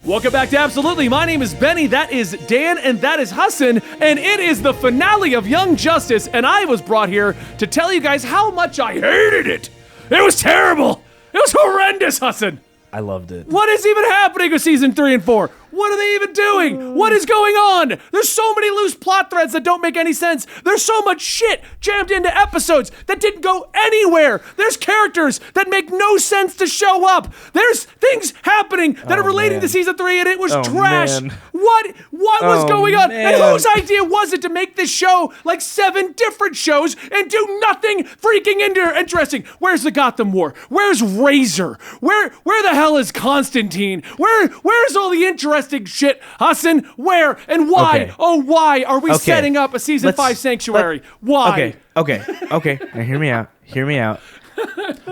Welcome back to Absolutely. My name is Benny, that is Dan, and that is Hassan, and it is the finale of Young Justice, and I was brought here to tell you guys how much I hated it. It was terrible. It was horrendous, Hassan. I loved it. What is even happening with season 3 and 4? What are they even doing? What is going on? There's so many loose plot threads that don't make any sense. There's so much shit jammed into episodes that didn't go anywhere. There's characters that make no sense to show up. There's things happening that are relating to season 3, and it was trash. Man. What was going on? Man. And whose idea was it to make this show like 7 different shows and do nothing freaking interesting? Where's the Gotham War? Where's Razor? Where the hell is Constantine? Where's all the interesting shit? Hassan, where and why? Okay. Oh, why are we setting up a season 5 Sanctuary? Why? Okay. Now hear me out.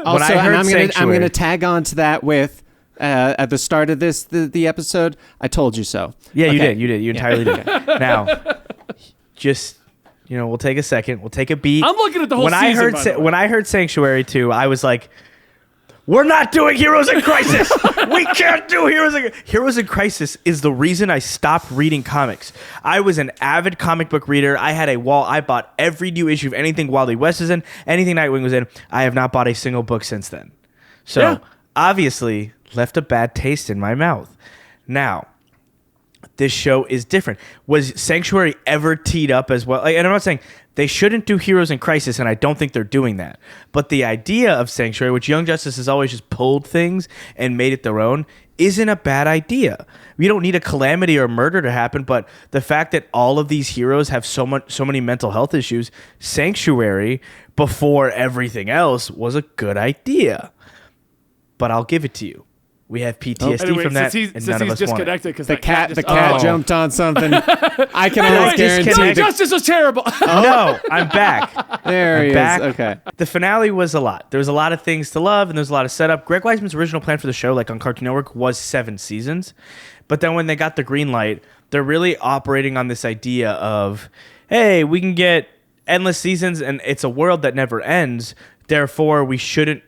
Also, and I'm gonna tag on to that with at the start of the episode. I told you so. Yeah, okay. You did. You entirely did. Now, just we'll take a second. We'll take a beat. I'm looking at the whole season. When I heard Sanctuary 2, I was like, we're not doing Heroes in Crisis. We can't do Heroes in Crisis is the reason I stopped reading comics. I was an avid comic book reader. I had a wall. I bought every new issue of anything Wally West is in, anything Nightwing was in. I have not bought a single book since then. So, obviously, left a bad taste in my mouth. Now, this show is different. Was Sanctuary ever teed up as well? And I'm not saying they shouldn't do Heroes in Crisis, and I don't think they're doing that. But the idea of Sanctuary, which Young Justice has always just pulled things and made it their own, isn't a bad idea. We don't need a calamity or murder to happen, but the fact that all of these heroes have so many mental health issues, Sanctuary, before everything else, was a good idea. But I'll give it to you. We have PTSD from that, and none of us disconnected because the cat jumped on something. I can almost guarantee. Young Justice was terrible. No, I'm back. There he is. Okay. The finale was a lot. There was a lot of things to love, and there was a lot of setup. Greg Weisman's original plan for the show, like on Cartoon Network, was 7 seasons. But then when they got the green light, they're really operating on this idea of, hey, we can get endless seasons, and it's a world that never ends. Therefore, we shouldn't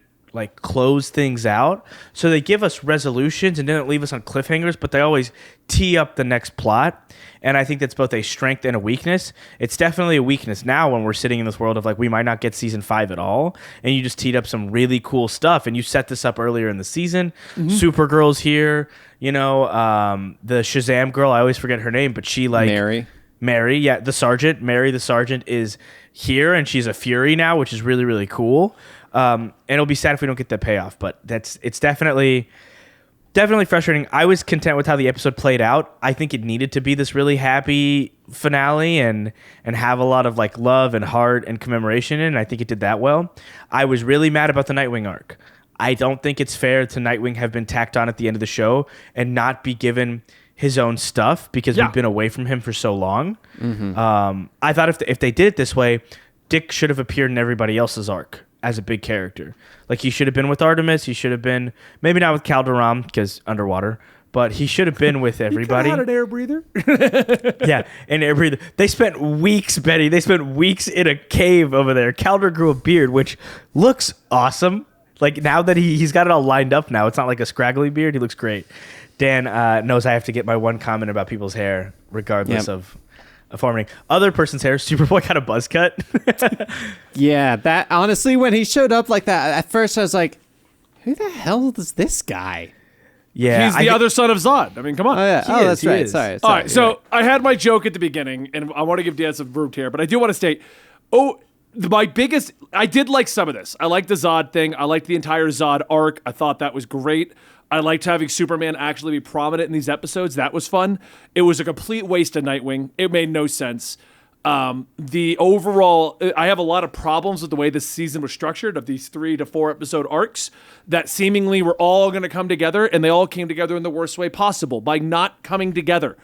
close things out. So they give us resolutions and didn't leave us on cliffhangers, but they always tee up the next plot. And I think that's both a strength and a weakness. It's definitely a weakness now when we're sitting in this world of we might not get season 5 at all. And you just teed up some really cool stuff. And you set this up earlier in the season. Mm-hmm. Supergirl's here. The Shazam girl, I always forget her name, but she Mary, yeah, the Sergeant. Mary the Sergeant is here, and she's a Fury now, which is really, really cool. And it'll be sad if we don't get that payoff, but it's definitely frustrating. I was content with how the episode played out. I think it needed to be this really happy finale and have a lot of love and heart and commemoration in it, and I think it did that well. I was really mad about the Nightwing arc. I don't think it's fair to Nightwing have been tacked on at the end of the show and not be given his own stuff because we've been away from him for so long. Mm-hmm. I thought if they did it this way, Dick should have appeared in everybody else's arc as a big character. He should have been with Artemis. He should have been, maybe not with Calderon because underwater, but he should have been with everybody. He had an air breather. Yeah, an air breather. They spent weeks, Betty. They spent weeks in a cave over there. Calder grew a beard, which looks awesome. Now that he's got it all lined up now, it's not like a scraggly beard. He looks great. Dan knows I have to get my one comment about people's hair, regardless of formatting. Other person's hair, Superboy got a buzz cut. Yeah, that honestly, when he showed up like that, at first I was like, who the hell is this guy? Yeah, he's the other son of Zod. I mean, come on. Oh, yeah. That's right. Sorry. All right, so I had my joke at the beginning, and I want to give Dan some room here, but I do want to state, I did like some of this. I liked the Zod thing. I liked the entire Zod arc. I thought that was great. I liked having Superman actually be prominent in these episodes. That was fun. It was a complete waste of Nightwing. It made no sense. The overall, I have a lot of problems with the way this season was structured of these 3 to 4 episode arcs that seemingly were all going to come together, and they all came together in the worst way possible by not coming together.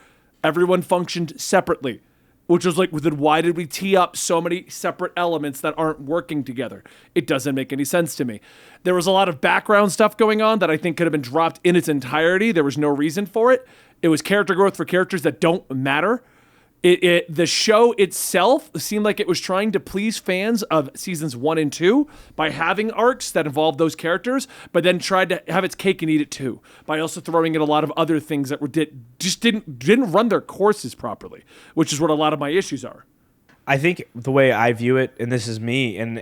Everyone functioned separately, which was then why did we tee up so many separate elements that aren't working together? It doesn't make any sense to me. There was a lot of background stuff going on that I think could have been dropped in its entirety. There was no reason for it. It was character growth for characters that don't matter. The show itself seemed like it was trying to please fans of seasons 1 and 2 by having arcs that involved those characters, but then tried to have its cake and eat it too by also throwing in a lot of other things that didn't run their courses properly, which is what a lot of my issues are. I think the way I view it, and this is me, and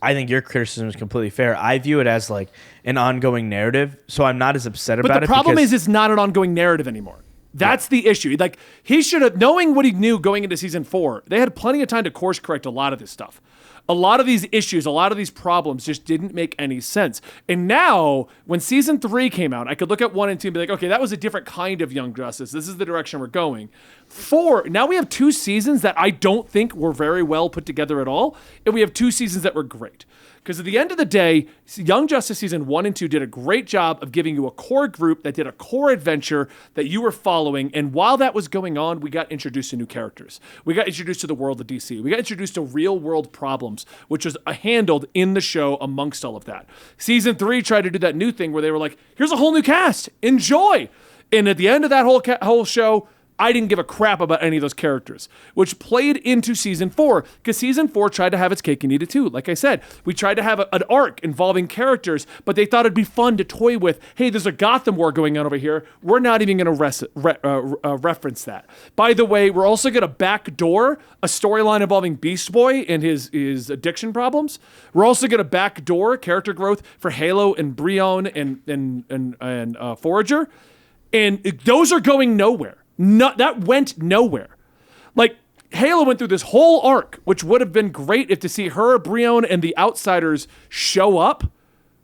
I think your criticism is completely fair. I view it as like an ongoing narrative, so I'm not as upset about it. But the problem is it's not an ongoing narrative anymore. That's the issue. Like, he should have, knowing what he knew going into season 4, they had plenty of time to course correct a lot of this stuff. A lot of these issues, a lot of these problems just didn't make any sense. And now, when season 3 came out, I could look at 1 and 2 and be like, okay, that was a different kind of Young Justice. This is the direction we're going. 4, now we have 2 seasons that I don't think were very well put together at all. And we have 2 seasons that were great. Because at the end of the day, Young Justice season 1 and 2 did a great job of giving you a core group that did a core adventure that you were following. And while that was going on, we got introduced to new characters. We got introduced to the world of DC. We got introduced to real world problems, which was handled in the show amongst all of that. Season 3 tried to do that new thing where they were like, here's a whole new cast. Enjoy. And at the end of that whole show, I didn't give a crap about any of those characters, which played into season 4, because season 4 tried to have its cake and eat it too. Like I said, we tried to have an arc involving characters, but they thought it'd be fun to toy with. Hey, there's a Gotham war going on over here. We're not even going to reference that. By the way, we're also going to backdoor a storyline involving Beast Boy and his addiction problems. We're also going to backdoor character growth for Halo and Brion and Forager, and those are going nowhere. That went nowhere. Like, Halo went through this whole arc, which would have been great if to see her, Brion, and the Outsiders show up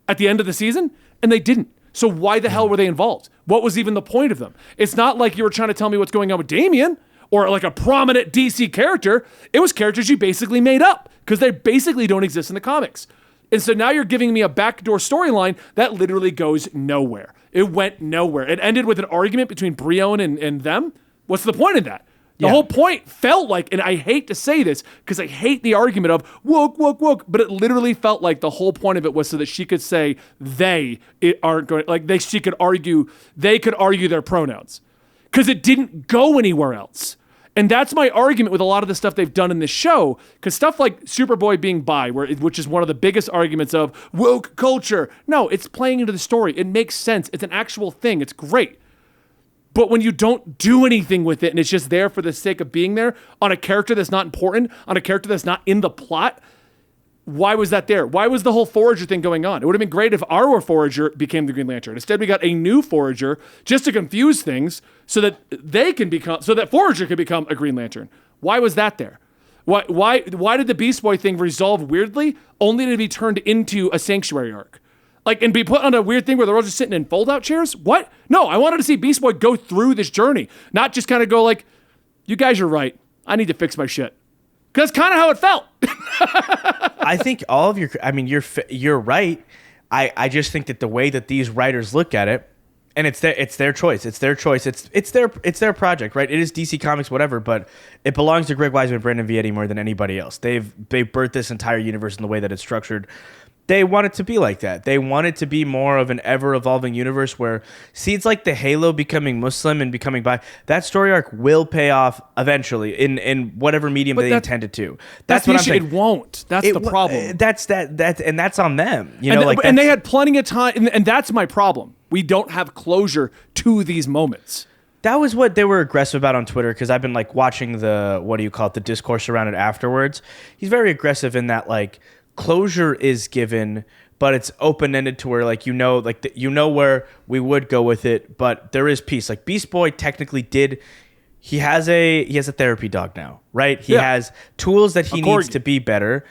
at the end of the season, and they didn't. So why the hell were they involved? What was even the point of them? It's not like you were trying to tell me what's going on with Damian or like a prominent DC character. It was characters you basically made up because they basically don't exist in the comics. And so now you're giving me a backdoor storyline that literally goes nowhere. It went nowhere. It ended with an argument between Brion and them. What's the point of that? The whole point felt like, and I hate to say this because I hate the argument of woke, but it literally felt like the whole point of it was so that she could say they could argue their pronouns because it didn't go anywhere else. And that's my argument with a lot of the stuff they've done in this show, because stuff like Superboy being bi, which is one of the biggest arguments of woke culture. No, it's playing into the story. It makes sense. It's an actual thing. It's great. But when you don't do anything with it and it's just there for the sake of being there on a character that's not important, on a character that's not in the plot, why was that there? Why was the whole Forager thing going on? It would have been great if our Forager became the Green Lantern. Instead, we got a new Forager just to confuse things so that Forager could become a Green Lantern. Why was that there? Why did the Beast Boy thing resolve weirdly, only to be turned into a Sanctuary arc? Like, and be put on a weird thing where they're all just sitting in fold-out chairs? What? No, I wanted to see Beast Boy go through this journey, not just kind of go like, you guys are right. I need to fix my shit. Because that's kind of how it felt. I think all of you're right. I just think that the way that these writers look at it, and it's their choice. It's their project, right? It is DC Comics, whatever, but it belongs to Greg Weisman and Brandon Vietti more than anybody else. They've birthed this entire universe in the way that it's structured. They want it to be like that. They want it to be more of an ever-evolving universe where seeds like the Halo becoming Muslim and becoming bi, that story arc will pay off eventually in whatever medium they intended to. That's what I'm saying. It won't. That's the problem. And that's on them. And they had plenty of time, and that's my problem. We don't have closure to these moments. That was what they were aggressive about on Twitter, because I've been like watching the discourse around it afterwards. He's very aggressive in that like closure is given, but it's open-ended to where where we would go with it, but there is peace. Like Beast Boy technically he has a therapy dog now, right? He has tools that he needs to be better.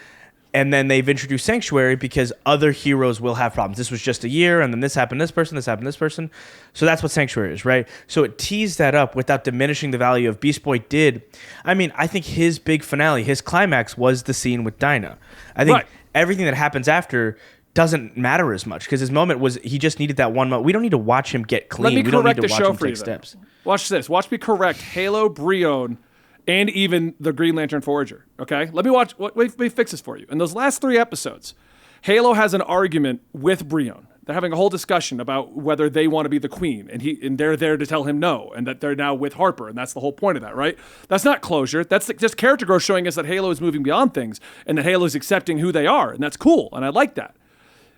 And then they've introduced Sanctuary because other heroes will have problems. This was just a year, and then this happened to this person, this happened to this person. So that's what Sanctuary is, right? So it teased that up without diminishing the value of Beast Boy did. I mean, I think his big finale, his climax was the scene with Dinah. I think everything that happens after doesn't matter as much because his moment was he just needed that one moment. We don't need to watch him get clean. Let me correct the show for you. Steps. Watch this. Watch me correct Halo, Brion, and even the Green Lantern Forager, okay? Let me fix this for you. In those last 3 episodes, Halo has an argument with Brion They're having a whole discussion about whether they want to be the queen, and they're there to tell him no, and that they're now with Harper, and that's the whole point of that, right? That's not closure. That's just character growth showing us that Halo is moving beyond things, and that Halo is accepting who they are, and that's cool, and I like that.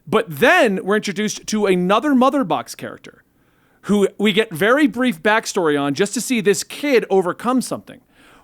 But then we're introduced to another Mother Box character, who we get very brief backstory on just to see this kid overcome something.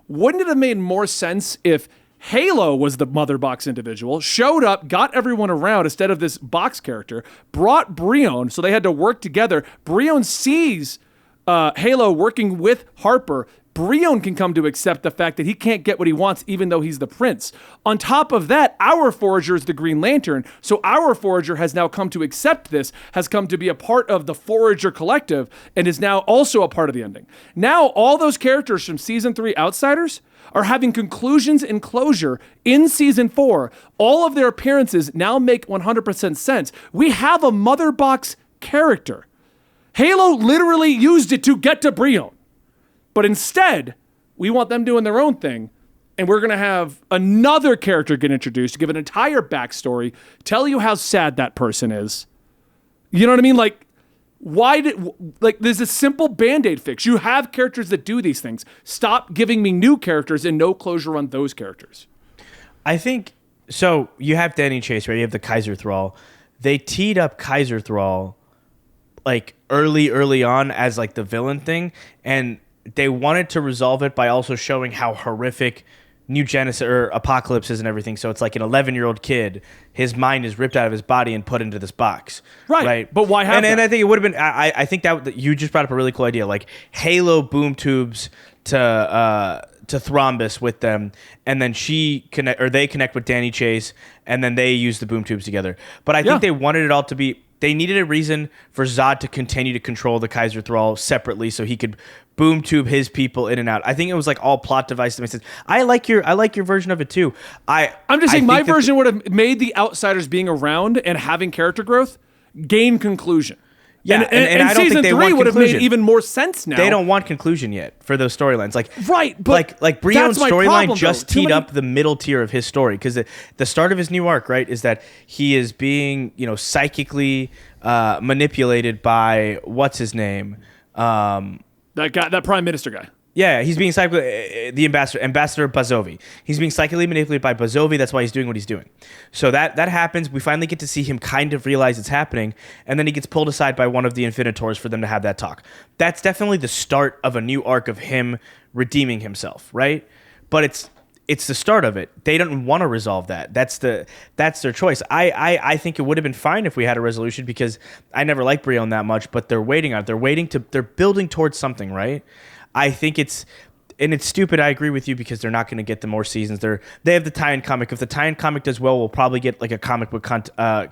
Wouldn't it have made more sense if Halo was the Mother Box individual, showed up, got everyone around instead of this box character, brought Brion, so they had to work together. Brion sees Halo working with Harper. Brion can come to accept the fact that he can't get what he wants even though he's the prince. On top of that, our Forager is the Green Lantern, so our Forager has now come to accept this, has come to be a part of the Forager Collective, and is now also a part of the ending. Now, all those characters from Season 3 Outsiders are having conclusions and closure in Season 4. All of their appearances now make 100% sense. We have a Mother Box character. Halo literally used it to get to Brion. But instead, we want them doing their own thing, and we're going to have another character get introduced, give an entire backstory, tell you how sad that person is. You know what I mean? Like, there's a simple Band-Aid fix. You have characters that do these things. Stop giving me new characters and no closure on those characters. I think, so you have Danny Chase, right? You have the Kaiser Thrall. They teed up Kaiser Thrall, like, early on as, like, the villain thing, and they wanted to resolve it by also showing how horrific New Genesis or Apocalypse is and everything. So it's like an 11-year-old kid, his mind is ripped out of his body and put into this box. Right. But why have that? And I think it would have been, I think that you just brought up a really cool idea, like Halo boom tubes to Thrombus with them, and then they connect with Danny Chase, and then they use the boom tubes together. But I think they wanted it all to be, they needed a reason for Zod to continue to control the Kaiser Thrall separately so he could boom tube his people in and out. I think it was like all plot device that makes sense. I like your version of it too. I'm just saying my version would have made the Outsiders being around and having character growth gain conclusion. Yeah, and I don't Season think they 3 want would have conclusion. made even more sense now. They don't want conclusion yet for those storylines. Like, right, but like Brion's storyline just teed many up the middle tier of his story, because the start of his new arc, right, is that he is being, psychically manipulated by what's his name, that guy, that Prime Minister guy. Yeah, he's being the Ambassador Bazovi. He's being psychically manipulated by Bazovi. That's why he's doing what he's doing. So that happens. We finally get to see him kind of realize it's happening, and then he gets pulled aside by one of the Infinitors for them to have that talk. That's definitely the start of a new arc of him redeeming himself, right? But it's the start of it. They don't want to resolve that. That's their choice. I think it would have been fine if we had a resolution, because I never liked Brion that much, but they're waiting on it. They're building towards something, right? I think it's stupid. I agree with you, because they're not going to get the more seasons. They have the tie-in comic. If the tie-in comic does well, we'll probably get like a comic book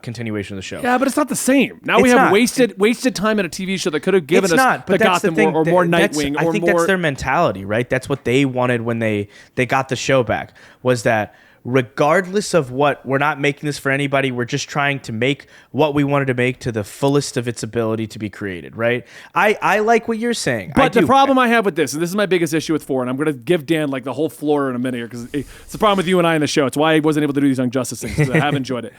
continuation of the show. Yeah, but it's not the same. Now we have wasted time in a TV show that could have given us the Gotham or more Nightwing. I think that's their mentality, right? That's what they wanted when they got the show back, was that regardless of what, we're not making this for anybody. We're just trying to make what we wanted to make to the fullest of its ability to be created, right? I like what you're saying. But the problem I have with this, and this is my biggest issue with 4, and I'm going to give Dan like the whole floor in a minute here, because it's the problem with you and I in the show. It's why I wasn't able to do these Young Justice things, because I have enjoyed it.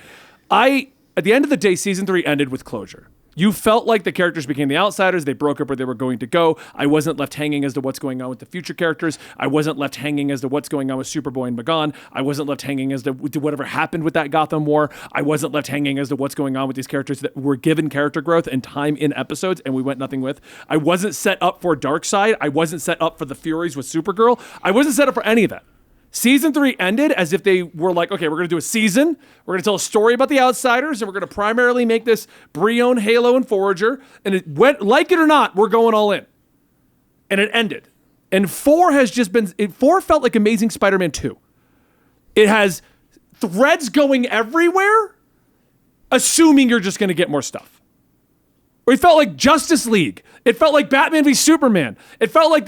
At the end of the day, Season 3 ended with closure. You felt like the characters became the Outsiders. They broke up where they were going to go. I wasn't left hanging as to what's going on with the future characters. I wasn't left hanging as to what's going on with Superboy and Magon. I wasn't left hanging as to whatever happened with that Gotham War. I wasn't left hanging as to what's going on with these characters that were given character growth and time in episodes and we went nothing with. I wasn't set up for Darkseid. I wasn't set up for the Furies with Supergirl. I wasn't set up for any of that. Season 3 ended as if they were like, okay, we're going to do a season. We're going to tell a story about the Outsiders, and we're going to primarily make this Brion, Halo, and Forager. And it went, like it or not, we're going all in. And it ended. And 4 has just been, 4 felt like Amazing Spider-Man 2. It has threads going everywhere, assuming you're just going to get more stuff. Or it felt like Justice League. It felt like Batman v Superman. It felt like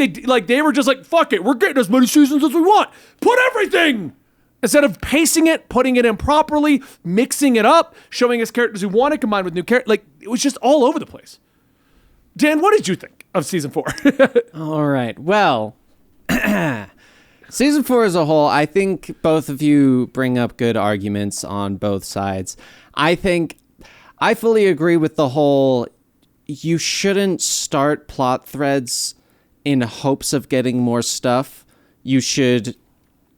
they were just like, fuck it, we're getting as many seasons as we want. Put everything! Instead of pacing it, putting it in properly, mixing it up, showing us characters we wanted combined with new characters. Like, it was just all over the place. Dan, what did you think of Season 4? All right. Well, Season 4 as a whole, I think both of you bring up good arguments on both sides. I think I fully agree with the whole, you shouldn't start plot threads in hopes of getting more stuff. You should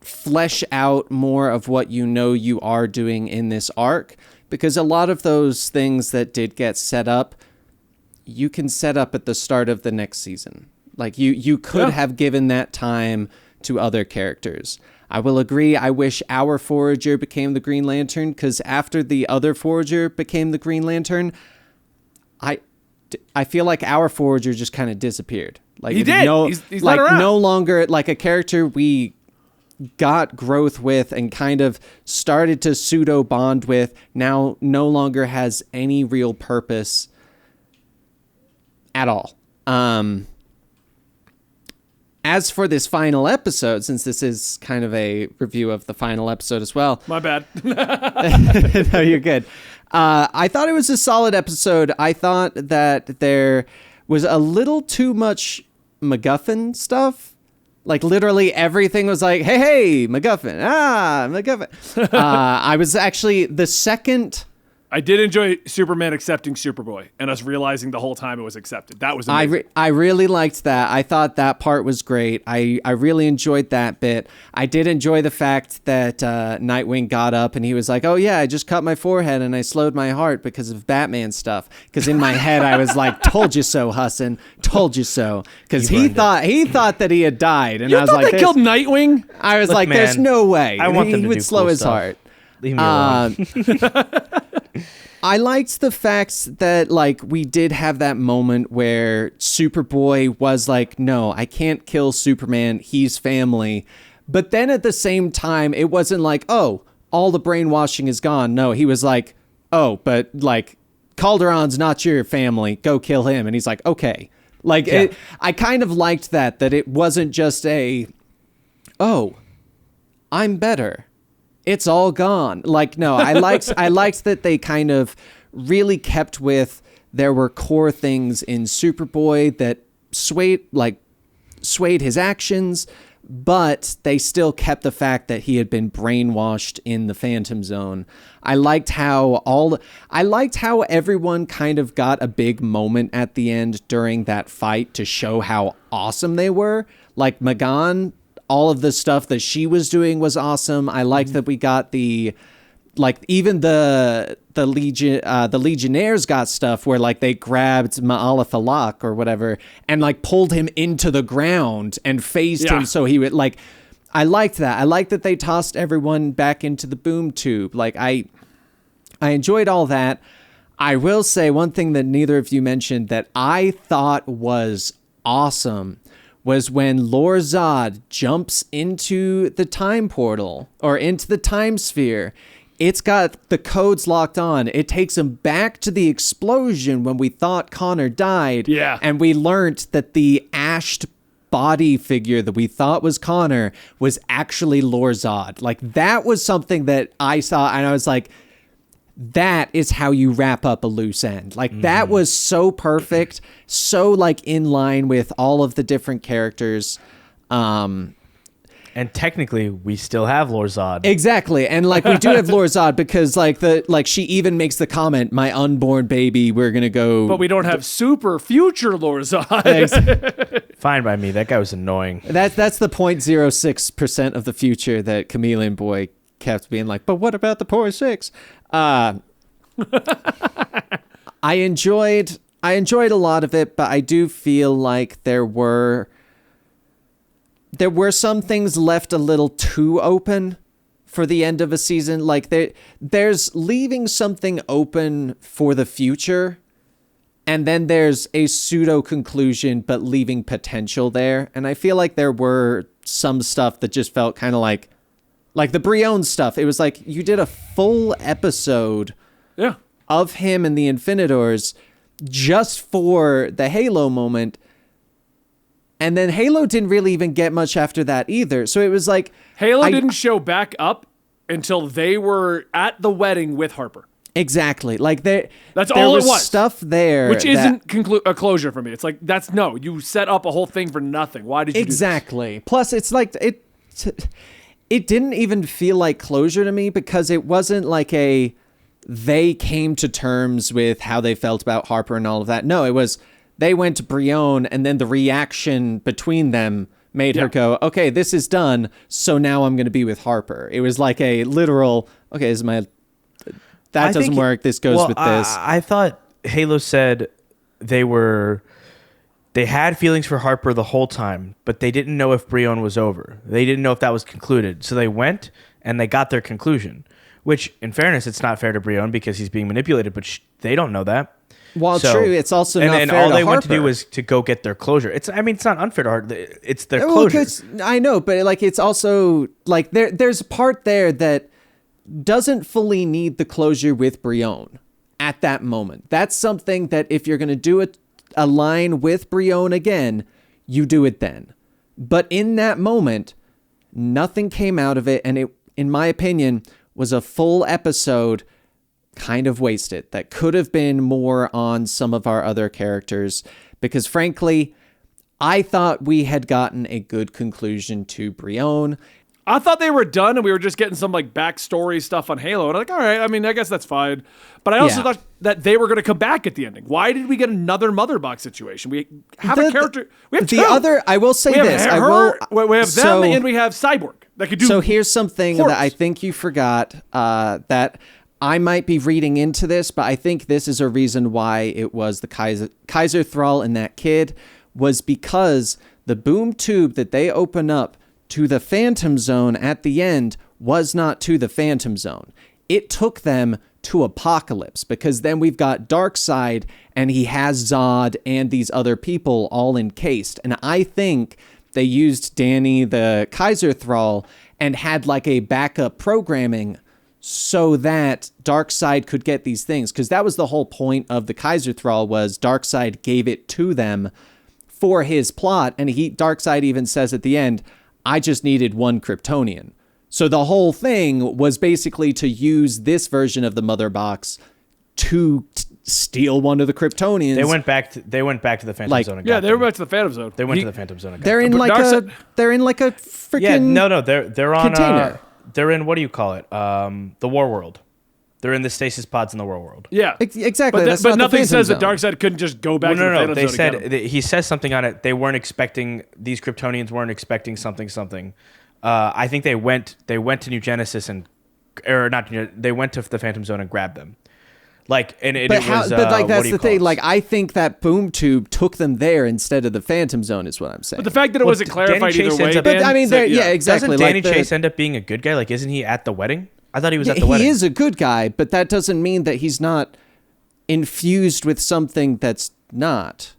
flesh out more of what you know you are doing in this arc, because a lot of those things that did get set up, you can set up at the start of the next season. Like you could have given that time to other characters. I will agree. I wish our Forager became the Green Lantern, because after the other Forager became the Green Lantern, I feel like our Forager just kind of disappeared. Like he did. He's like not around. No longer like a character we got growth with and kind of started to pseudo bond with. Now no longer has any real purpose at all. As for this final episode, since this is kind of a review of the final episode as well. My bad. No, you're good. I thought it was a solid episode. I thought that there was a little too much MacGuffin stuff. Like literally everything was like, hey, MacGuffin. MacGuffin. I was actually the second... I did enjoy Superman accepting Superboy and us realizing the whole time it was accepted. That was amazing. I really liked that. I thought that part was great. I really enjoyed that bit. I did enjoy the fact that Nightwing got up and he was like, oh yeah, I just cut my forehead and I slowed my heart because of Batman stuff. Because in my head I was like, told you so, Hassan. Told you so. Because he thought that he had died. And you I was thought like, they killed Nightwing? I was like, man, there's no way. I want them he to would do slow cool his stuff. heart. Leave me alone. I liked the fact that, like, we did have that moment where Superboy was like, no, I can't kill Superman. He's family. But then at the same time, it wasn't like, oh, all the brainwashing is gone. No, he was like, oh, but, like, Calderon's not your family. Go kill him. And he's like, okay. Like, Yeah. I kind of liked that it wasn't just oh, I'm better. It's all gone. Like, no, I liked that they kind of really kept with, there were core things in Superboy that swayed his actions, but they still kept the fact that he had been brainwashed in the Phantom Zone. I liked how everyone kind of got a big moment at the end during that fight to show how awesome they were. Like Magan, all of the stuff that she was doing was awesome. I liked that we got even the Legionnaires got stuff where like they grabbed Ma'alef or whatever and like pulled him into the ground and phased him so he would like. I liked that. I liked that they tossed everyone back into the boom tube. Like I enjoyed all that. I will say one thing that neither of you mentioned that I thought was awesome was when Lord Zod jumps into the time portal or into the time sphere. It's got the codes locked on. It takes him back to the explosion when we thought Connor died. Yeah. And we learned that the ashed body figure that we thought was Connor was actually Lord Zod. Like, that was something that I saw and I was like, that is how you wrap up a loose end. Like, that was so perfect, so like in line with all of the different characters. And technically, we still have Lord Zod. Exactly, and like we do have Lord Zod because like she even makes the comment, "My unborn baby, we're gonna go." But we don't have super future Lord Zod. Fine by me. That guy was annoying. That's the 0.06% of the future that Chameleon Boy kept being like, but what about the 0.6? I enjoyed a lot of it, but I do feel like there were some things left a little too open for the end of a season. Like there's leaving something open for the future, and then there's a pseudo conclusion but leaving potential there. And I feel like there were some stuff that just felt kind of like the Brion stuff. It was like you did a full episode of him and the Infinitors just for the Halo moment. And then Halo didn't really even get much after that either. So it was like... Halo didn't show back up until they were at the wedding with Harper. Exactly. Like that's all it was. Stuff there. Which isn't a closure for me. It's like, you set up a whole thing for nothing. Why did you do this? Plus, it's like... It didn't even feel like closure to me because it wasn't like they came to terms with how they felt about Harper and all of that. No, it was they went to Brienne, and then the reaction between them made her go, okay, this is done, so now I'm going to be with Harper. It was like a literal, okay, this is my... That doesn't work. This goes with this. I thought Halo said they had feelings for Harper the whole time, but they didn't know if Brienne was over. They didn't know if that was concluded. So they went and they got their conclusion, which in fairness, it's not fair to Brienne because he's being manipulated, but they don't know that. Well, true. It's also not fair to Harper. And all they went to do was to go get their closure. It's not unfair to Harper. It's their closure. I know, but like it's also like there's a part there that doesn't fully need the closure with Brienne at that moment. That's something that if you're going to do a line with Brienne again, you do it then. But in that moment, nothing came out of it, and it, in my opinion, was a full episode kind of wasted. That could have been more on some of our other characters, because frankly, I thought we had gotten a good conclusion to Brienne. I thought they were done and we were just getting some like backstory stuff on Halo. And I'm like, all right, I mean, I guess that's fine. But I also thought that they were going to come back at the ending. Why did we get another mother box situation? We have a character. We have two. I will say this. We have them and we have Cyborg that could do. So here's something that I think you forgot that I might be reading into this, but I think this is a reason why it was the Kaiser Thrall and that kid was because the boom tube that they open up to the Phantom Zone at the end was not to the Phantom Zone. It took them to Apocalypse, because then we've got Darkseid and he has Zod and these other people all encased. And I think they used Danny the Kaiser Thrall and had like a backup programming so that Darkseid could get these things, because that was the whole point of the Kaiser Thrall, was Darkseid gave it to them for his plot. And Darkseid even says at the end, I just needed one Kryptonian. So the whole thing was basically to use this version of the Mother Box to steal one of the Kryptonians. They went back to the Phantom Zone. And got they were back to the Phantom Zone. They went to the Phantom Zone. And they're in like a freaking they're on container. They're in, what do you call it? The War World. They're in the stasis pods in the War World. Yeah, exactly. But nothing says that Darkseid couldn't just go back to the Phantom They Zone. said he says something on it. They weren't expecting, these Kryptonians weren't expecting something. I think they went to New Genesis they went to the Phantom Zone and grabbed them. That's the thing. Like, I think that boom tube took them there instead of the Phantom Zone is what I'm saying. But the fact that it wasn't clarified Danny either way. But I mean, exactly. Doesn't Danny Chase end up being a good guy? Like, isn't he at the wedding? I thought he was at the wedding. He is a good guy, but that doesn't mean that he's not infused with something that's not.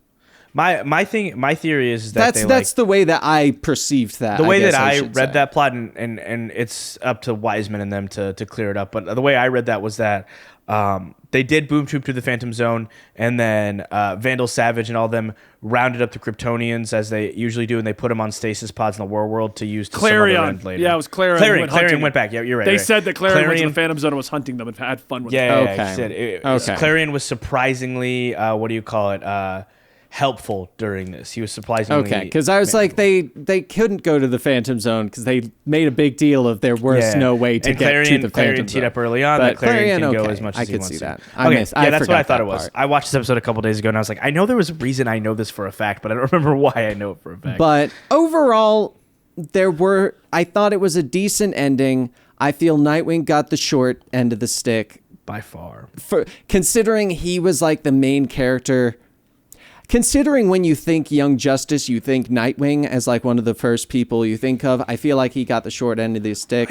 My theory is that that's the way that I perceived that. The way that I read that plot, and it's up to Wiseman and them to clear it up. But the way I read that was that they did boom tube to the Phantom Zone, and then Vandal Savage and all them rounded up the Kryptonians as they usually do, and they put them on stasis pods in the War World to use to Clarion. some other end later. Yeah, it was Clarion. Clarion went back. Yeah, you're right. They said that Clarion went to the Phantom Zone and was hunting them and had fun with them. Okay. Clarion was surprisingly, helpful during this. He was surprisingly because I was like, they couldn't go to the Phantom Zone because they made a big deal of there was no way to get to the Phantom Clarion Zone. teed up early on. But Clarion can go as much as he wants to. I could see that. That's what I thought it was. I watched this episode a couple days ago and I was like, I know there was a reason I know this for a fact, but I don't remember why I know it for a fact. But overall, I thought it was a decent ending. I feel Nightwing got the short end of the stick. By far. Considering he was like the main character. Considering when you think Young Justice, you think Nightwing as like one of the first people you think of. I feel like he got the short end of the stick.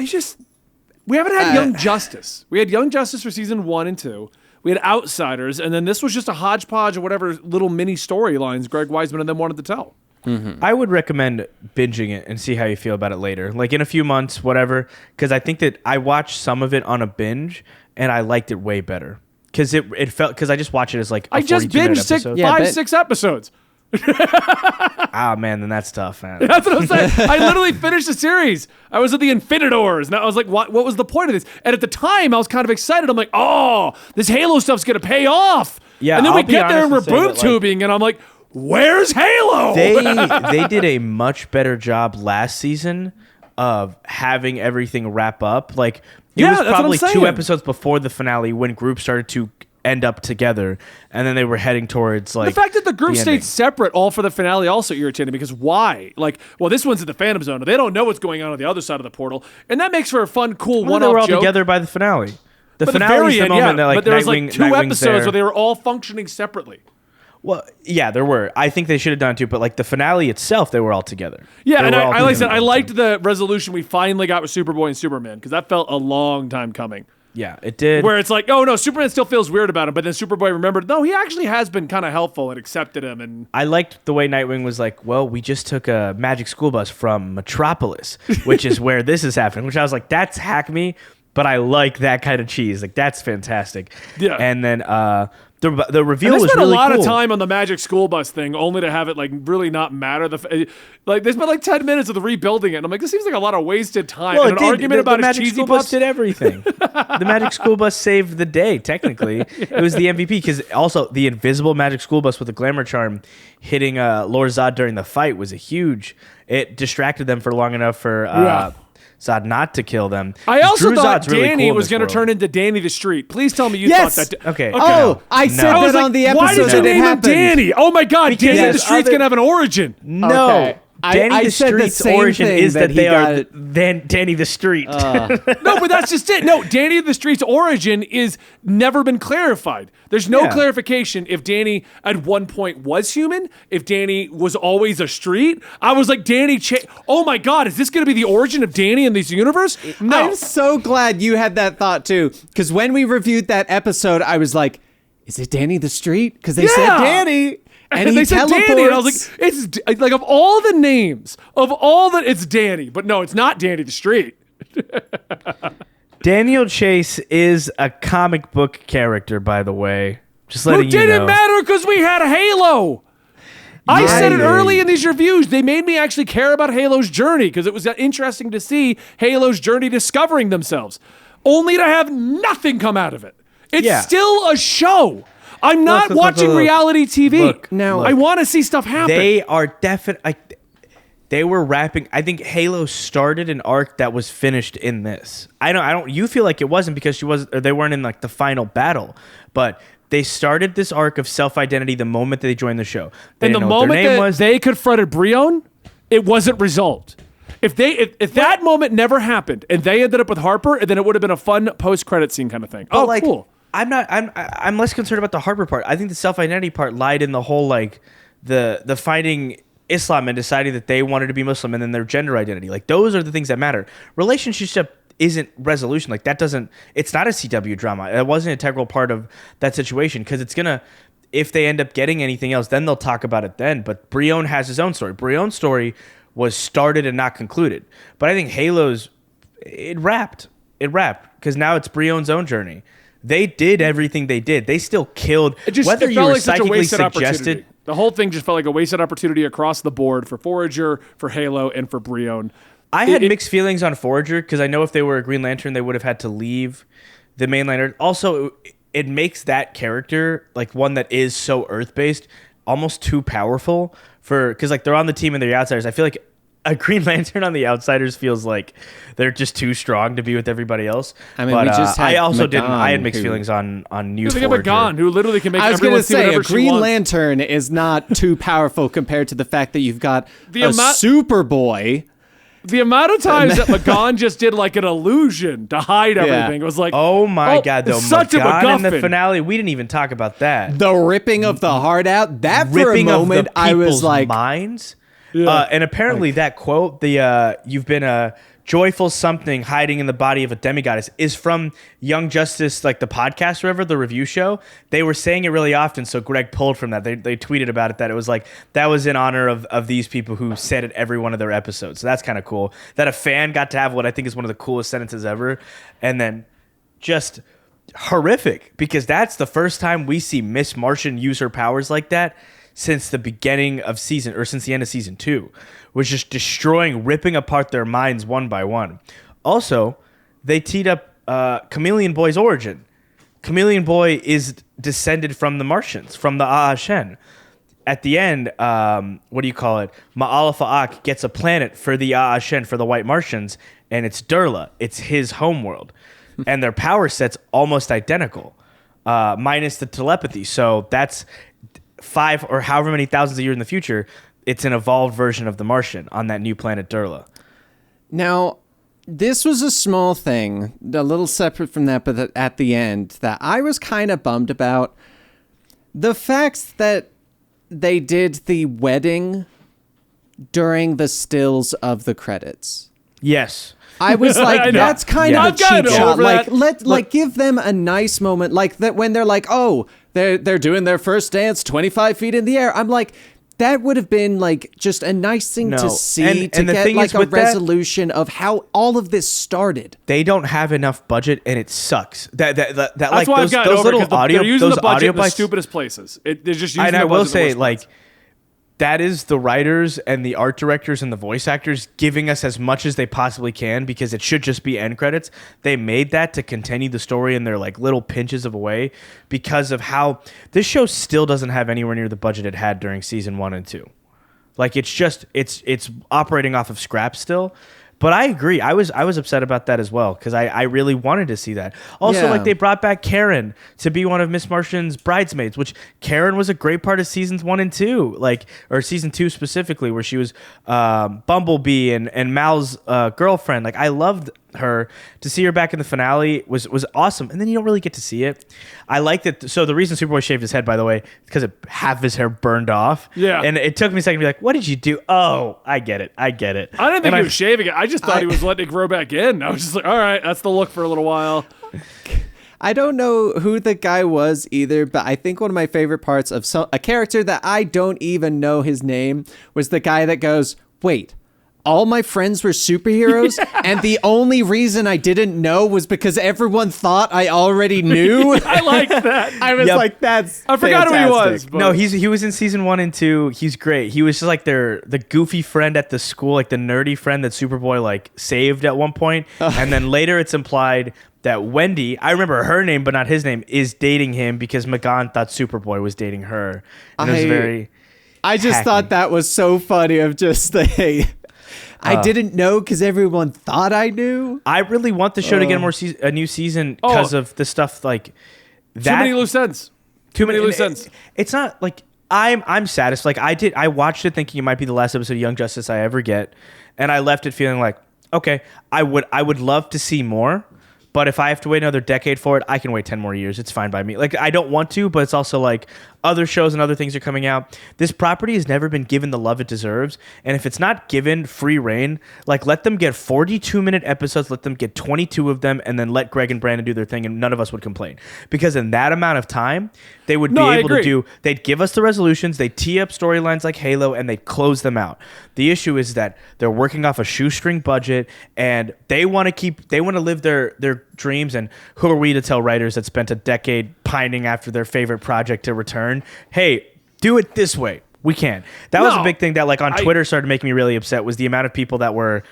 We haven't had Young Justice. We had Young Justice for season 1 and 2. We had Outsiders, and then this was just a hodgepodge of whatever little mini storylines Greg Weisman and them wanted to tell. Mm-hmm. I would recommend binging it and see how you feel about it later. Like in a few months, whatever. Because I think that I watched some of it on a binge, and I liked it way better. Because it felt, because I just watch it as like a I just binged 6 episodes. Ah, man, then that's tough, man. That's what I'm saying. I literally finished the series. I was at the Infinitors, and I was like, what was the point of this? And at the time, I was kind of excited. I'm like, oh, this Halo stuff's going to pay off. Yeah, and then we get there and we're boom tubing, and I'm like, where's Halo? They did a much better job last season of having everything wrap up. Like It was that's what I'm probably 2 saying. episodes before the finale when groups started to end up together, and then they were heading towards like The fact that the group ending. stayed separate all for the finale also irritated me because why? Like, well, this one's in the Phantom Zone. They don't know what's going on the other side of the portal, and that makes for a fun, cool Well, one-off they were all joke. together by the finale. The But finale is the moment that like but there was Nightwing, like 2 Nightwing's episodes there. where they were all functioning separately. Well, yeah, there were. I think they should have done it too, but like the finale itself, they were all together. Yeah, They and were all like I said, together. I liked the resolution we finally got with Superboy and Superman because that felt a long time coming. Yeah, it did. Where it's like, oh no, Superman still feels weird about him, but then Superboy remembered, no, he actually has been kind of helpful and accepted him. And I liked the way Nightwing was like, well, we just took a magic school bus from Metropolis, which is where this is happening, which I was like, that's hack me, but I like that kind of cheese. Like, that's fantastic. Yeah. And then the reveal they was spent really a lot cool. of time on the Magic School Bus thing, only to have it like really not matter. Like they spent like 10 minutes of the rebuilding it, and I'm like, this seems like a lot of wasted time. Well, and it an did. argument the about his Magic cheesy School Bus pups. did everything. The Magic School Bus saved the day, technically. It was the MVP, because also the invisible Magic School Bus with the glamour charm hitting Lord Zod during the fight was a huge... It distracted them for long enough for Zod not to kill them. I also Drew thought Zod's really Danny cool in was this going to world. turn into Danny the Street. Please tell me you Yes! thought that. Okay. Oh, I said I was that like, on the why episode did you that it name him happened. Danny? Oh my God, Danny Because the Street's other- going to have an origin. No. Okay. Danny I the said the Street's same origin thing is that he they are got- then Danny the Street. No, but that's just it. No, Danny the Street's origin is never been clarified. There's no Yeah. clarification if Danny at one point was human, if Danny was always a street. I was like, Danny, oh my God, is this going to be the origin of Danny in this universe? No. I'm so glad you had that thought too, because when we reviewed that episode, I was like, "Is it Danny the Street?" Because they said Yeah. Danny, and he they said teleports. Danny, and I was like, it's like of all the names, it's Danny. But no, it's not Danny the Street. Daniel Chase is a comic book character, by the way. Just Who letting you know. didn't matter because we had Halo. I said it Yeah. early in these reviews. They made me actually care about Halo's journey because it was interesting to see Halo's journey discovering themselves, only to have nothing come out of it. It's Yeah. still a show. I'm not look, watching look. reality TV. Look, Now- I want to see stuff happen. They are definitely. They were wrapping. I think Halo started an arc that was finished in this. I don't. You feel like it wasn't because they weren't in like the final battle, but they started this arc of self-identity the moment that they joined the show. They and the didn't know what moment their name that was. they confronted Brion, it wasn't resolved. If that moment never happened and they ended up with Harper, then it would have been a fun post-credit scene kind of thing. But, Oh, like, cool. I'm less concerned about the Harper part. I think the self-identity part lied in the whole like the finding Islam and deciding that they wanted to be Muslim and then their gender identity. Like those are the things that matter. Relationship isn't resolution. Like that doesn't. It's not a CW drama. It wasn't an integral part of that situation because it's gonna. If they end up getting anything else, then they'll talk about it then. But Brion has his own story. Brion's story was started and not concluded. But I think Halo's it wrapped because now it's Brion's own journey. They did everything they did. They still killed. Whether it you felt were like such a psychically wasted suggested. opportunity. The whole thing just felt like a wasted opportunity across the board for Forager, for Halo, and for Brion. I had mixed feelings on Forager because I know if they were a Green Lantern, they would have had to leave the main lantern. Also, it makes that character like one that is so Earth-based almost too powerful because like they're on the team and they're outsiders. I feel like a Green Lantern on the outsiders feels like they're just too strong to be with everybody else. I mean, but, we just had I also Magan, I had mixed who- feelings on new Think of Forager. Magan, who literally can make I was everyone going to see say, whatever a she Green wants. Lantern is not too powerful compared to the fact that you've got The a amount- Superboy. The amount of times that Magan just did like an illusion to hide everything was like, Oh my God, though. it's such a Magan in the MacGuffin. finale, we didn't even talk about that. The ripping of the heart out, that for a Ripping moment, of the I was people's like, minds. And apparently that quote, you've been a joyful something hiding in the body of a demigoddess, is from Young Justice, like the podcast or whatever, the review show. They were saying it really often, so Greg pulled from that. They tweeted about it, that it was like, that was in honor of these people who said it every one of their episodes. So that's kind of cool. That a fan got to have what I think is one of the coolest sentences ever. And then just horrific, because that's the first time we see Miss Martian use her powers like that since the beginning of since the end of season 2, was just destroying, ripping apart their minds one by one. Also, they teed up Chameleon Boy's origin. Chameleon Boy is descended from the Martians, from the Aashen. At the end, Ma'ala Fa'ak gets a planet for the Aashen, for the White Martians, and it's Durla. It's his homeworld. and their power set's almost identical, minus the telepathy. So that's 5 or however many thousands of years in the future. It's an evolved version of the Martian on that new planet Durla. Now, this was a small thing, a little separate from that, but at the end, that I was kind of bummed about. The fact that they did the wedding during the stills of the credits. Yes. I was like, that's kind of a cheap shot. Like, give them a nice moment, like that when they're like, oh, they're doing their first dance 25 feet in the air. I'm like, that would have been like just a nice thing to see to get like a resolution of how all of this started. They don't have enough budget, and it sucks. That's like why I've gotten those over little audio, they're using those the budget audio in the bites, stupidest places. They're just using. And the I will budget say, in the worst like, places. that is the writers and the art directors and the voice actors giving us as much as they possibly can, because it should just be end credits. They made that to continue the story in their like little pinches of a way, because of how this show still doesn't have anywhere near the budget it had during season 1 and 2. Like, it's just it's operating off of scraps still. But I agree. I was upset about that as well, because I really wanted to see that. Also, like, they brought back Karen to be one of Miss Martian's bridesmaids, which Karen was a great part of seasons 1 and 2, like, or season 2 specifically, where she was Bumblebee and Mal's girlfriend. Like, I loved her. To see her back in the finale was awesome. And then you don't really get to see it. I liked it. So the reason Superboy shaved his head, by the way, because half his hair burned off. Yeah. And it took me a second to be like, what did you do? Oh, I get it. I didn't think he was shaving it. I just thought he was letting it grow back in. I was just like, all right, that's the look for a little while. I don't know who the guy was either, but I think one of my favorite parts of a character that I don't even know his name was the guy that goes, wait, all my friends were superheroes, and the only reason I didn't know was because everyone thought I already knew. I like that. I was like, that's I forgot fantastic. who he was. But. No, he was in season 1 and 2. He's great. He was just like the goofy friend at the school, like the nerdy friend that Superboy like saved at one point. And then later it's implied that Wendy, I remember her name but not his name, is dating him because McGon thought Superboy was dating her. And it was very I just thought that was so funny of just the I didn't know because everyone thought I knew. I really want the show to get a new season because of the stuff like that. Too many loose ends. Too many loose ends. It's not like I'm satisfied. Like I watched it thinking it might be the last episode of Young Justice I ever get, and I left it feeling like, okay, I would love to see more. But if I have to wait another decade for it, I can wait 10 more years. It's fine by me. Like, I don't want to, but it's also like other shows and other things are coming out. This property has never been given the love it deserves. And if it's not given free reign, like, let them get 42-minute episodes, let them get 22 of them, and then let Greg and Brandon do their thing, and none of us would complain. Because in that amount of time, they would be able to they'd give us the resolutions, they'd tee up storylines like Halo, and they'd close them out. The issue is that they're working off a shoestring budget, and they want to live their dreams. And who are we to tell writers that spent a decade pining after their favorite project to return, hey, do it this way? We can. That was a big thing that, like, on Twitter started making me really upset, was the amount of people that were,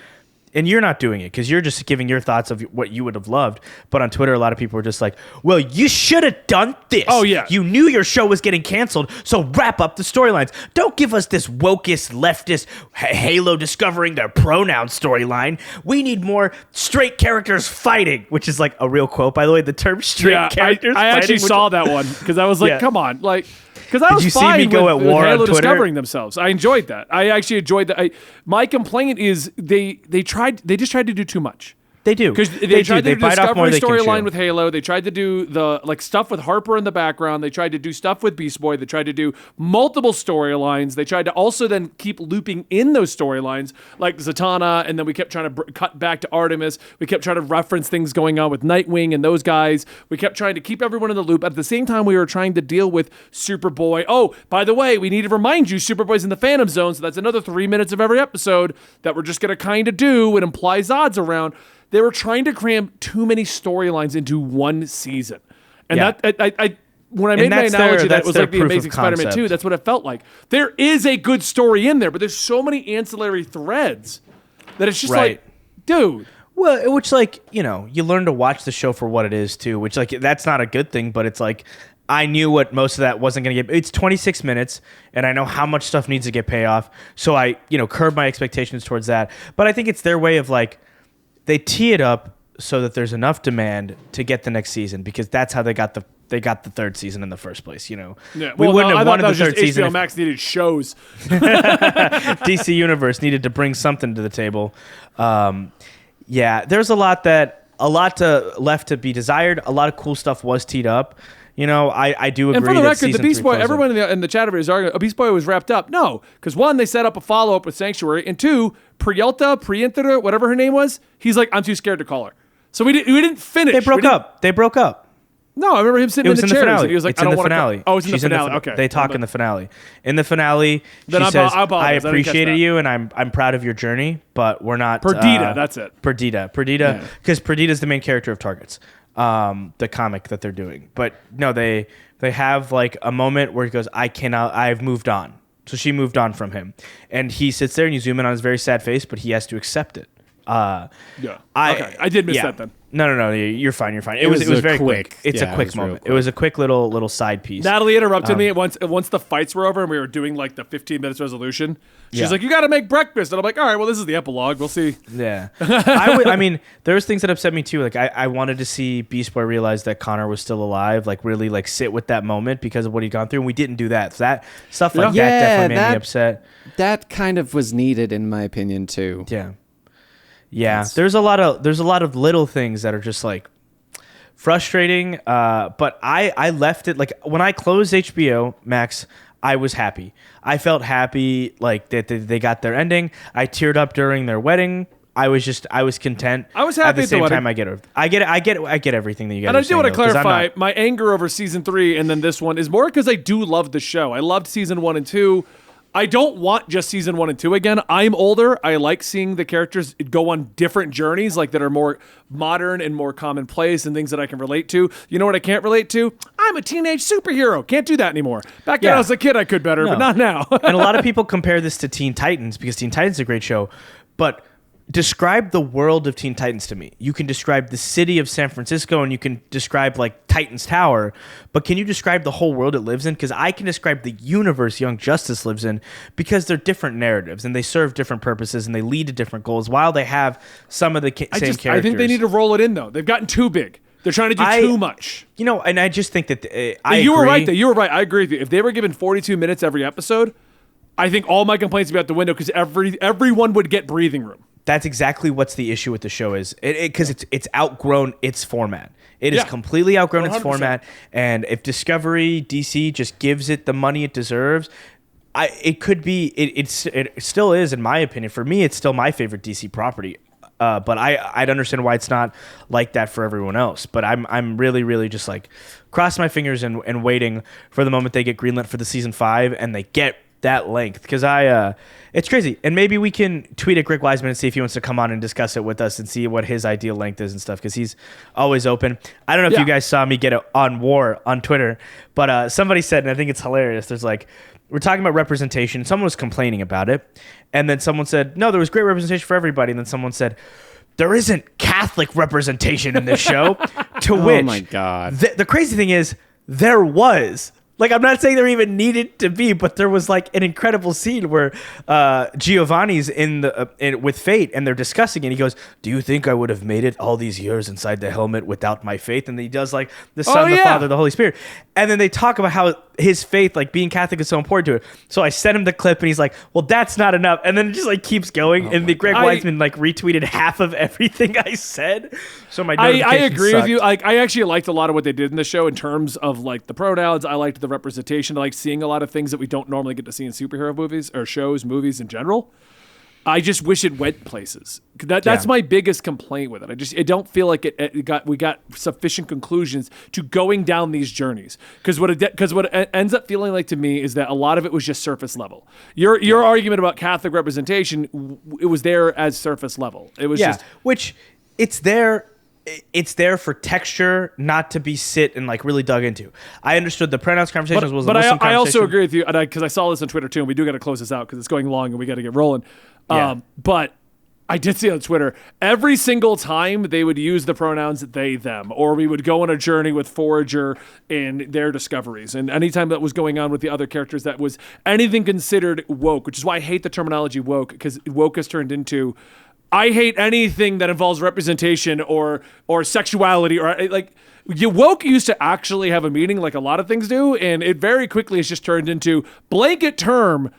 and you're not doing it because you're just giving your thoughts of what you would have loved. But on Twitter, a lot of people were just like, well, you should have done this. Oh, yeah. You knew your show was getting canceled, so wrap up the storylines. Don't give us this wokest, leftist, Halo discovering their pronoun storyline. We need more straight characters fighting, which is like a real quote, by the way. The term straight characters I fighting. actually saw that one because I was like, come on. Like, because I was you fine see me go with, at war Halo on Twitter? discovering themselves. I enjoyed that. I actually enjoyed that. My complaint is they just tried to do too much. They do. Because they tried to do the bite off more Discovery they can storyline chew. with Halo. They tried to do the stuff with Harper in the background. They tried to do stuff with Beast Boy. They tried to do multiple storylines. They tried to also then keep looping in those storylines, like Zatanna, and then we kept trying to cut back to Artemis. We kept trying to reference things going on with Nightwing and those guys. We kept trying to keep everyone in the loop. At the same time, we were trying to deal with Superboy. Oh, by the way, we need to remind you, Superboy's in the Phantom Zone, so that's another 3 minutes of every episode that we're just going to kind of do and imply Zod's around. They were trying to cram too many storylines into one season. And that when I made my analogy that it was like the Amazing Spider-Man 2, that's what it felt like. There is a good story in there, but there's so many ancillary threads that it's just like, dude. Well, which, like, you know, you learn to watch the show for what it is too, which, like, that's not a good thing, but it's like, I knew what most of that wasn't going to get. It's 26 minutes, and I know how much stuff needs to get payoff, so I, curb my expectations towards that. But I think it's their way of, like, they tee it up so that there's enough demand to get the next season, because that's how they got the third season in the first place. Yeah. We Well, wouldn't no, I have thought wanted that the was just third season. HBO Max needed shows. DC Universe needed to bring something to the table. There's a lot left to be desired. A lot of cool stuff was teed up. I do agree. And for the that record, the season Beast 3 Boy, closed everyone in the chat over is arguing, Beast Boy was wrapped up. No, because one, they set up a follow-up with Sanctuary, and two, Priyantra, whatever her name was, he's like, I'm too scared to call her. So we didn't finish. They broke up. No, I remember him sitting It was in in the the chairs, finale. and he was like, It's I in don't the want to finale. Oh, it's in She's the finale. Okay. They talk in the finale. In the finale, Then she I says, apologize. I I didn't catch appreciated that. you, and I'm proud of your journey, but we're not... Perdita, that's it. Perdita, because Perdita's the main character of Targets, the comic that they're doing. But no, they have like a moment where he goes, I've moved on. So she moved on from him. And he sits there, and you zoom in on his very sad face, but he has to accept it. Okay. I did miss that then. No, you're fine. It was very quick. It's a quick moment. It was a quick little side piece. Natalie interrupted me once the fights were over and we were doing like the 15 minutes resolution. She's like, you got to make breakfast. And I'm like, all right, well, this is the epilogue. We'll see. Yeah. I mean, there was things that upset me too. Like I wanted to see Beast Boy realize that Connor was still alive, like really like sit with that moment because of what he'd gone through. And we didn't do that. So that stuff like that definitely made me upset. That kind of was needed in my opinion too. Yeah, there's a lot of little things that are just like frustrating. But I left it like when I closed HBO Max, I was happy. I felt happy like that they got their ending. I teared up during their wedding. I was content. I was happy at the same wedding. time. I get everything that you guys. And I do want to saying, though, 'cause I'm clarify not- my anger over season 3 and then this one is more because I do love the show. I loved season 1 and 2. I don't want just season 1 and 2 again. I'm older. I like seeing the characters go on different journeys, like that are more modern and more commonplace and things that I can relate to. You know what I can't relate to? I'm a teenage superhero. Can't do that anymore. Back when I was a kid, I could better, but not now. And a lot of people compare this to Teen Titans because Teen Titans is a great show, but describe the world of Teen Titans to me. You can describe the city of San Francisco and you can describe like Titans Tower, but can you describe the whole world it lives in? Because I can describe the universe Young Justice lives in because they're different narratives and they serve different purposes and they lead to different goals while they have some of the same characters. I think they need to roll it in though. They've gotten too big. They're trying to do too much. And I just think that you were right though. You were right. I agree with you. If they were given 42 minutes every episode, I think all my complaints would be out the window because everyone would get breathing room. That's exactly what's the issue with the show is because it's outgrown its format. It is completely outgrown 100%. Its format. And if Discovery DC just gives it the money it deserves, it could be. It still is, in my opinion. For me, it's still my favorite DC property. But I'd understand why it's not like that for everyone else. But I'm really, really just like crossing my fingers and waiting for the moment they get greenlit for the season 5 and they get that length, because it's crazy. And maybe we can tweet at Greg Wiseman and see if he wants to come on and discuss it with us and see what his ideal length is and stuff, because he's always open. I don't know if you guys saw me get it on War on Twitter, but somebody said, and I think it's hilarious, there's like, we're talking about representation. Someone was complaining about it, and then someone said, no, there was great representation for everybody, and then someone said, there isn't Catholic representation in this show. To which, oh my God, the crazy thing is, there was. Like, I'm not saying there even needed to be, but there was like an incredible scene where Giovanni's in with Fate and they're discussing it. He goes, "Do you think I would have made it all these years inside the helmet without my faith?" And then he does like the Son, the Father, the Holy Spirit, and then they talk about how his faith, like being Catholic, is so important to it. So I sent him the clip, and he's like, "Well, that's not enough." And then it just like keeps going, and the Greg Wiseman like retweeted half of everything I said. So my I agree with you. Like, I actually liked a lot of what they did in the show in terms of like the pronouns. I liked the representation. I like seeing a lot of things that we don't normally get to see in superhero movies or shows, movies in general. I just wish it went places. That's my biggest complaint with it. I don't feel like we got sufficient conclusions to going down these journeys. Because what it ends up feeling like to me is that a lot of it was just surface level. Your argument about Catholic representation, it was there as surface level. It was just which it's there. It's there for texture, not to be sit and like really dug into. I understood the pronouns conversation was but a Muslim I also conversation. agree with you, because I saw this on Twitter too, and we do got to close this out because it's going long and we got to get rolling. But I did see on Twitter, every single time they would use the pronouns they, them, or we would go on a journey with Forager and their discoveries. And anytime that was going on with the other characters that was anything considered woke, which is why I hate the terminology woke, because woke has turned into I hate anything that involves representation or sexuality or like. Woke used to actually have a meaning like a lot of things do, and it very quickly has just turned into blanket term.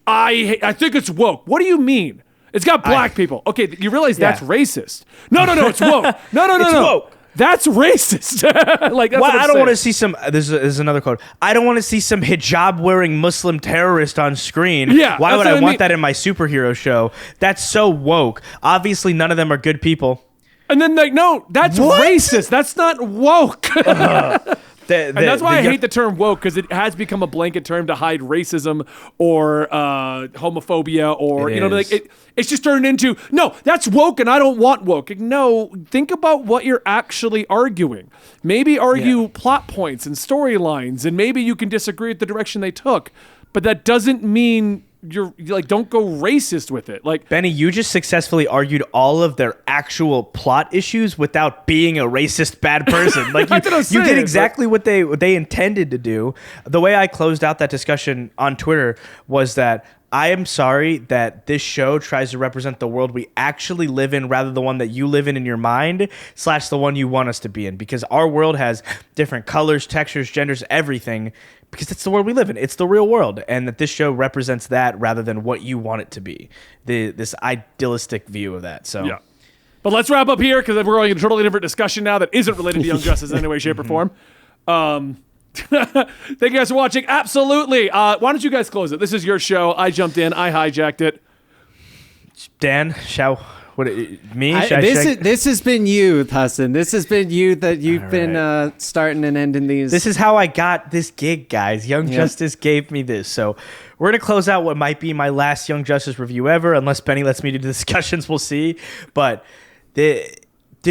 I think it's woke. What do you mean? It's got black people. Okay, you realize that's racist. No, it's woke. No. It's woke. That's racist. Like, that's what I don't want to saying. see some. This is another quote. I don't want to see some hijab-wearing Muslim terrorist on screen. Yeah, why that's would what I I want mean. that in my superhero show? That's so woke. Obviously, none of them are good people. And then like, no, that's racist. That's not woke. And that's why I hate the term woke, because it has become a blanket term to hide racism or homophobia or, it's just turned into, no, that's woke and I don't want woke. No, think about what you're actually arguing. Maybe argue plot points and storylines, and maybe you can disagree with the direction they took, but that doesn't mean you're like, don't go racist with it. Like, Benny, you just successfully argued all of their actual plot issues without being a racist bad person. Like you did exactly what they intended to do. The way I closed out that discussion on Twitter was that I am sorry that this show tries to represent the world we actually live in rather than the one that you live in your mind / the one you want us to be in, because our world has different colors, textures, genders, everything, because it's the world we live in. It's the real world, and that this show represents that rather than what you want it to be. This idealistic view of that. So, yeah. But let's wrap up here, because we're going in a totally different discussion now that isn't related to Young Justice in any way, shape, or form. Thank you guys for watching. Absolutely. Why don't you guys close it? This is your show. I jumped in. I hijacked it. Dan, This has been you, Hassan. This has been you that you've been starting and ending these. This is how I got this gig, guys. Young Justice gave me this. So we're going to close out what might be my last Young Justice review ever, unless Benny lets me do the discussions. We'll see. But this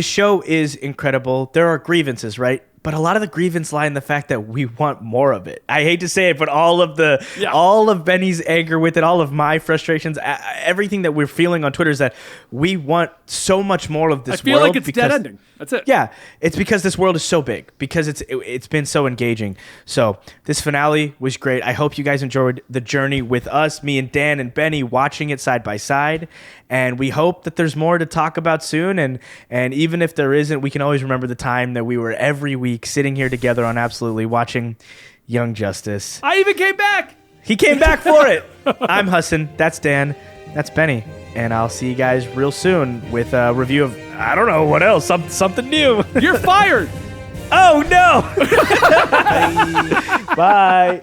show is incredible. There are grievances, right? But a lot of the grievance lie in the fact that we want more of it. I hate to say it, but all of Benny's anger with it, all of my frustrations, everything that we're feeling on Twitter is that we want so much more of this world. I feel like it's dead ending. That's it. Yeah, it's because this world is so big, because it's been so engaging. So this finale was great. I hope you guys enjoyed the journey with us, me and Dan and Benny, watching it side by side. And we hope that there's more to talk about soon. And even if there isn't, we can always remember the time that we were every week sitting here together on Absolutely watching Young Justice. I even came back. He came back for it. I'm Hassan. That's Dan. That's Benny. And I'll see you guys real soon with a review of, I don't know what else, something new. You're fired. Oh, no. Bye.